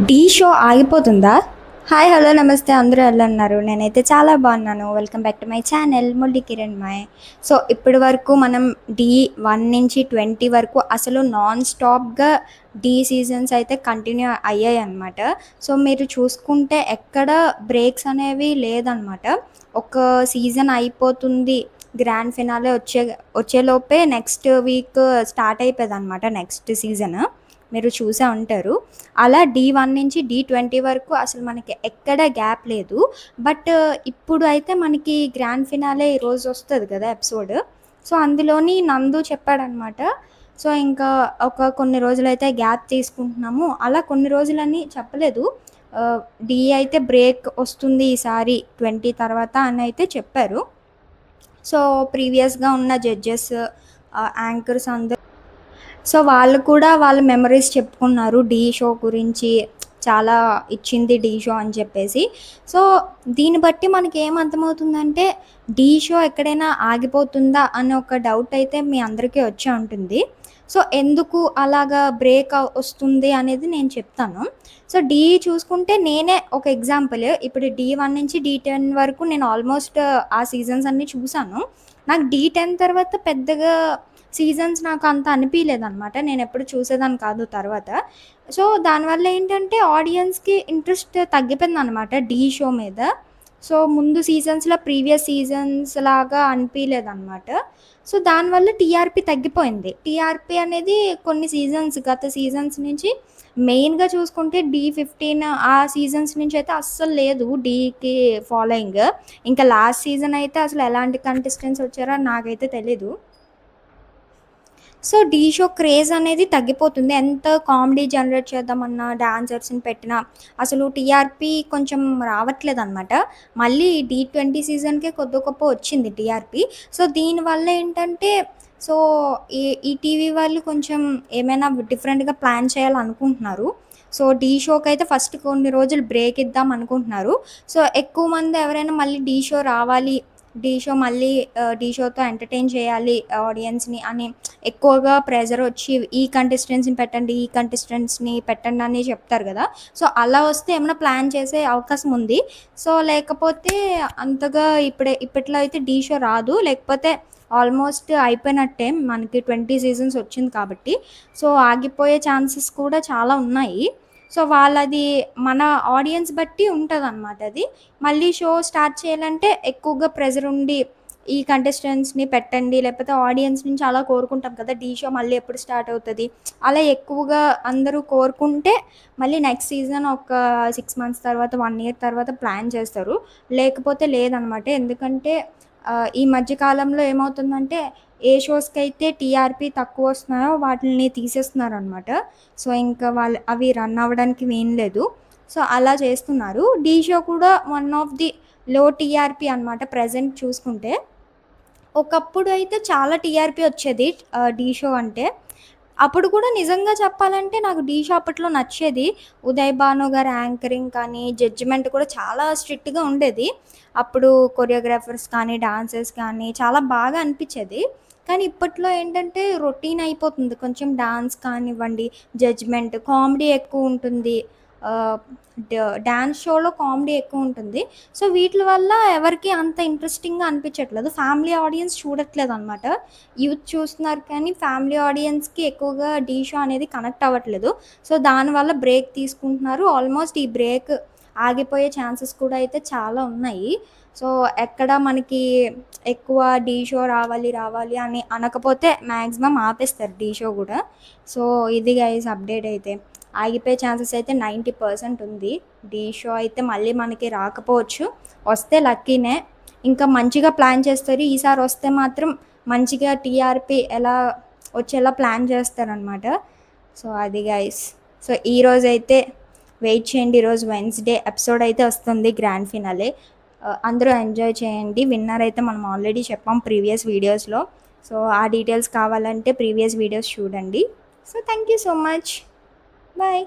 ఢీ show ఆగిపోతుందా? Hi, hello, నమస్తే, అందరూ ఎలా ఉన్నారు? నేనైతే చాలా బాగున్నాను. Welcome back to my channel Murali Kiran మాయ్. సో ఇప్పటి వరకు మనం ఢీ 1 నుంచి 20 వరకు అసలు నాన్ స్టాప్గా ఢీ సీజన్స్ అయితే కంటిన్యూ అయ్యాయి అన్నమాట. సో మీరు చూసుకుంటే ఎక్కడ బ్రేక్స్ అనేవి లేదనమాట. ఒక సీజన్ అయిపోతుంది, గ్రాండ్ ఫినాలే వచ్చేలోపే నెక్స్ట్ వీక్ స్టార్ట్ అయిపోయేది అనమాట నెక్స్ట్ సీజన్. మీరు చూసే ఉంటారు. అలా ఢీ 1 నుంచి ఢీ 20 వరకు అసలు మనకి ఎక్కడ గ్యాప్ లేదు. బట్ ఇప్పుడు అయితే మనకి గ్రాండ్ ఫినాలే ఈరోజు వస్తుంది కదా ఎపిసోడ్. సో అందులోని నందు చెప్పాడనమాట. సో ఇంకా కొన్ని రోజులైతే గ్యాప్ తీసుకుంటున్నాము, అలా కొన్ని రోజులని చెప్పలేదు. ఢీ అయితే బ్రేక్ వస్తుంది ఈసారి 20 తర్వాత అని అయితే చెప్పారు. సో ప్రీవియస్గా ఉన్న జడ్జెస్, యాంకర్స్ అందరూ, సో వాళ్ళు కూడా వాళ్ళ మెమరీస్ చెప్పుకున్నారు ఢీ షో గురించి. చాలా ఇచ్చింది ఢీ షో అని చెప్పేసి. సో దీన్ని బట్టి మనకి ఏమర్థమవుతుందంటే ఢీ షో ఎక్కడైనా ఆగిపోతుందా అనే ఒక డౌట్ అయితే మీ అందరికీ వచ్చే ఉంటుంది. సో ఎందుకు అలాగా బ్రేక్ వస్తుంది అనేది నేను చెప్తాను. సో ఢీ చూసుకుంటే నేనే ఒక ఎగ్జాంపుల్. ఇప్పుడు ఢీ 1 నుంచి ఢీ 10 వరకు నేను ఆల్మోస్ట్ ఆ సీజన్స్ అన్నీ చూసాను. నాకు ఢీ 10 తర్వాత పెద్దగా సీజన్స్ నాకు అంత అనిపించలేదనమాట. నేను ఎప్పుడు చూసేదాన్ని కాదు తర్వాత. సో దానివల్ల ఏంటంటే ఆడియన్స్కి ఇంట్రెస్ట్ తగ్గిపోయిందనమాట ఢీ షో మీద. సో ముందు సీజన్స్లో ప్రీవియస్ సీజన్స్ లాగా అనిపించలేదన్నమాట. సో దానివల్ల టీఆర్పీ తగ్గిపోయింది. టీఆర్పీ అనేది కొన్ని సీజన్స్, గత సీజన్స్ నుంచి మెయిన్గా చూసుకుంటే ఢీ 15 ఆ సీజన్స్ నుంచి అయితే అస్సలు లేదు ఢీకి ఫాలోయింగ్. ఇంకా లాస్ట్ సీజన్ అయితే అసలు ఎలాంటి కంటెస్టెంట్స్ వచ్చారో నాకైతే తెలీదు. సో ఢీ షో క్రేజ్ అనేది తగ్గిపోతుంది. ఎంత కామెడీ జనరేట్ చేద్దామన్నా, డాన్సర్స్ని పెట్టినా అసలు టీఆర్పీ కొంచెం రావట్లేదనమాట. మళ్ళీ ఢీ 20 సీజన్కే కొద్ది గొప్ప వచ్చింది టీఆర్పీ. సో దీనివల్ల ఏంటంటే, సో ఈటీవీ వాళ్ళు కొంచెం ఏమైనా డిఫరెంట్గా ప్లాన్ చేయాలనుకుంటున్నారు. సో ఢీ షోకి అయితే ఫస్ట్ కొన్ని రోజులు బ్రేక్ ఇద్దాం అనుకుంటున్నారు. సో ఎక్కువ మంది ఎవరైనా మళ్ళీ ఢీ షో రావాలి, ఢీ షో మళ్ళీ ఢీ షోతో ఎంటర్టైన్ చేయాలి ఆడియన్స్ని అని ఎక్కువగా ప్రెజర్ వచ్చి ఈ కంటెస్టెంట్స్ని పెట్టండి, ఈ కంటెస్టెంట్స్ని పెట్టండి అని చెప్తారు కదా. సో అలా వస్తే ఏమైనా ప్లాన్ చేసే అవకాశం ఉంది. సో లేకపోతే అంతగా ఇప్పట్లో అయితే ఢీ షో రాదు. లేకపోతే ఆల్మోస్ట్ అయిపోయినట్టే, మనకి 20 సీజన్స్ వచ్చింది కాబట్టి. సో ఆగిపోయే ఛాన్సెస్ కూడా చాలా ఉన్నాయి. సో వాళ్ళది మన ఆడియన్స్ బట్టి ఉంటుందన్నమాట. అది మళ్ళీ షో స్టార్ట్ చేయాలంటే ఎక్కువగా ప్రెజర్ ఉండి ఈ కంటెస్టెంట్స్ని పెట్టండి, లేకపోతే ఆడియన్స్ నుంచి అలా కోరుకుంటాం కదా ఢీ షో మళ్ళీ ఎప్పుడు స్టార్ట్ అవుతుంది, అలా ఎక్కువగా అందరూ కోరుకుంటే మళ్ళీ నెక్స్ట్ సీజన్ ఒక 6 మంత్స్ తర్వాత, 1 ఇయర్ తర్వాత ప్లాన్ చేస్తారు. లేకపోతే లేదనమాట. ఎందుకంటే ఈ మధ్య కాలంలో ఏమవుతుందంటే ఏ షోస్కి అయితే టీఆర్పీ తక్కువ వస్తున్నాయో వాటిని తీసేస్తున్నారనమాట. సో ఇంకా వాళ్ళు అవి రన్ అవ్వడానికి వీలు లేదు. సో అలా చేస్తున్నారు. ఢీ షో కూడా వన్ ఆఫ్ ది లో టీఆర్పీ అనమాట ప్రజెంట్ చూసుకుంటే. ఒకప్పుడు అయితే చాలా టీఆర్పీ వచ్చేది ఢీ షో అంటే. అప్పుడు కూడా నిజంగా చెప్పాలంటే నాకు ఢీ షో అప్పట్లో నచ్చేది. ఉదయ్ భాను గారి యాంకరింగ్ కానీ, జడ్జిమెంట్ కూడా చాలా స్ట్రిక్ట్గా ఉండేది. అప్పుడు కొరియోగ్రాఫర్స్ కానీ, డాన్సర్స్ కానీ చాలా బాగా అనిపించేది. కానీ ఇప్పట్లో ఏంటంటే రొటీన్ అయిపోతుంది. కొంచెం డాన్స్ కానివ్వండి, జడ్జిమెంట్, కామెడీ ఎక్కువ ఉంటుంది. డ్యాన్స్ షోలో కామెడీ ఎక్కువ ఉంటుంది. సో వీటి వల్ల ఎవరికి అంత ఇంట్రెస్టింగ్గా అనిపించట్లేదు. ఫ్యామిలీ ఆడియన్స్ చూడట్లేదు అనమాట. యూత్ చూస్తున్నారు కానీ ఫ్యామిలీ ఆడియన్స్కి ఎక్కువగా ఢీ షో అనేది కనెక్ట్ అవ్వట్లేదు. సో దానివల్ల బ్రేక్ తీసుకుంటున్నారు. ఆల్మోస్ట్ ఈ బ్రేక్ ఆగిపోయే ఛాన్సెస్ కూడా అయితే చాలా ఉన్నాయి. సో ఎక్కడ మనకి ఎక్కువ ఢీ షో రావాలి రావాలి అని అనకపోతే మ్యాక్సిమం ఆపేస్తారు ఢీ షో కూడా. సో ఇది గైస్ అప్డేట్. అయితే ఆగిపోయే ఛాన్సెస్ అయితే 90% ఉంది. ఢీ షో అయితే మళ్ళీ మనకి రాకపోవచ్చు. వస్తే లక్కీనే. ఇంకా మంచిగా ప్లాన్ చేస్తారు. ఈసారి వస్తే మాత్రం మంచిగా టీఆర్పీ ఎలా వచ్చేలా ప్లాన్ చేస్తారనమాట. సో అది గైస్. సో ఈరోజైతే వెయిట్ చేయండి. ఈరోజు వెన్స్డే ఎపిసోడ్ అయితే వస్తుంది, గ్రాండ్ ఫినాలే. అందరూ ఎంజాయ్ చేయండి. విన్నర్ అయితే మనం ఆల్రెడీ చెప్పాం ప్రీవియస్ వీడియోస్లో. సో ఆ డీటెయిల్స్ కావాలంటే ప్రీవియస్ వీడియోస్ చూడండి. So thank you so much. Bye.